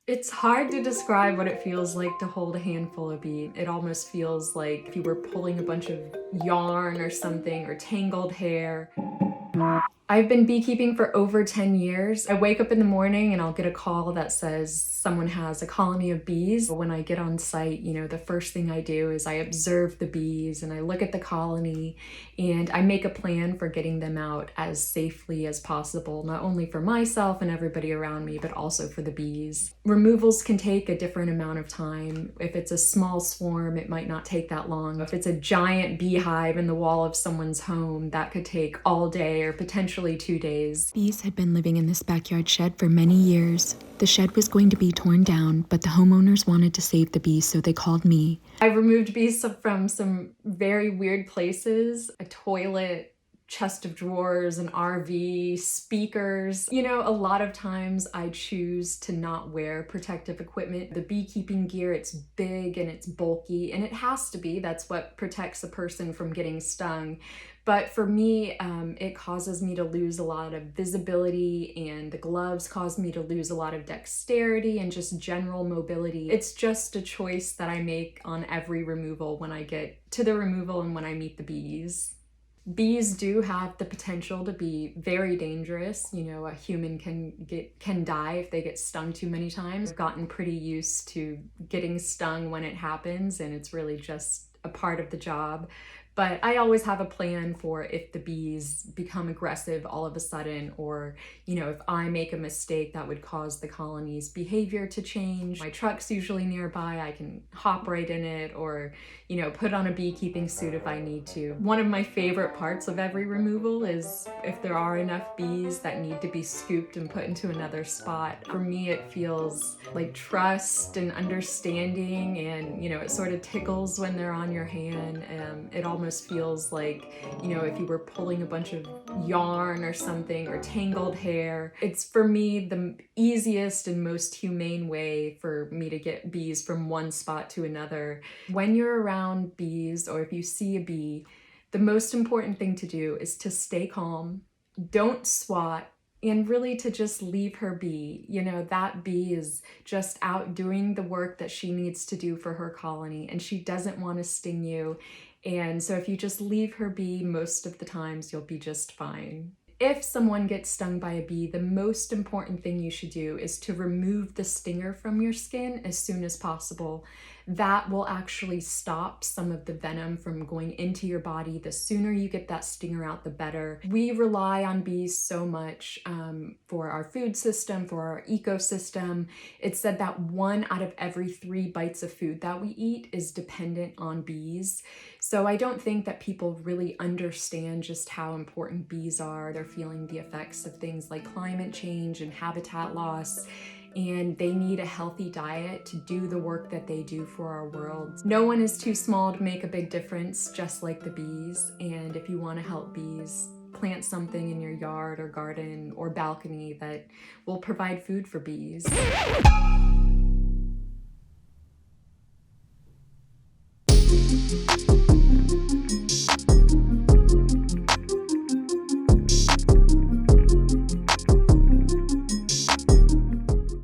It's hard to describe what it feels like to hold a handful of bees. It almost feels like if you were pulling a bunch of yarn or something, or tangled hair. I've been beekeeping for over 10 years. I wake up in the morning and I'll get a call that says someone has a colony of bees. When I get on site, the first thing I do is I observe the bees and I look at the colony and I make a plan for getting them out as safely as possible, not only for myself and everybody around me, but also for the bees. Removals can take a different amount of time. If it's a small swarm, it might not take that long. If it's a giant beehive in the wall of someone's home, that could take all day or potentially 2 days. Bees had been living in this backyard shed for many years. The shed was going to be torn down, but the homeowners wanted to save the bees, so they called me. I removed bees from some very weird places: a toilet, chest of drawers, an RV, speakers. A lot of times I choose to not wear protective equipment. The beekeeping gear, it's big and it's bulky, and it has to be. That's what protects a person from getting stung. But for me, it causes me to lose a lot of visibility, and the gloves cause me to lose a lot of dexterity and just general mobility. It's just a choice that I make on every removal when I get to the removal and when I meet the bees. Bees do have the potential to be very dangerous. A human can die if they get stung too many times. I've gotten pretty used to getting stung when it happens, and it's really just a part of the job. But I always have a plan for if the bees become aggressive all of a sudden, or, if I make a mistake that would cause the colony's behavior to change. My truck's usually nearby. I can hop right in it, or, put on a beekeeping suit if I need to. One of my favorite parts of every removal is if there are enough bees that need to be scooped and put into another spot. For me, it feels like trust and understanding, and, it sort of tickles when they're on your hand. It almost feels like, if you were pulling a bunch of yarn or something, or tangled hair. It's, for me, the easiest and most humane way for me to get bees from one spot to another. When you're around bees, or if you see a bee, the most important thing to do is to stay calm, don't swat, and really to just leave her be. That bee is just out doing the work that she needs to do for her colony, and she doesn't want to sting you. And so if you just leave her be, most of the times you'll be just fine. If someone gets stung by a bee, the most important thing you should do is to remove the stinger from your skin as soon as possible. That will actually stop some of the venom from going into your body. The sooner you get that stinger out, the better. We rely on bees so much for our food system, for our ecosystem. It's said that 1 out of every 3 bites of food that we eat is dependent on bees. So I don't think that people really understand just how important bees are. They're feeling the effects of things like climate change and habitat loss, and they need a healthy diet to do the work that they do for our world. No one is too small to make a big difference, just like the bees. And if you want to help bees, plant something in your yard or garden or balcony that will provide food for bees.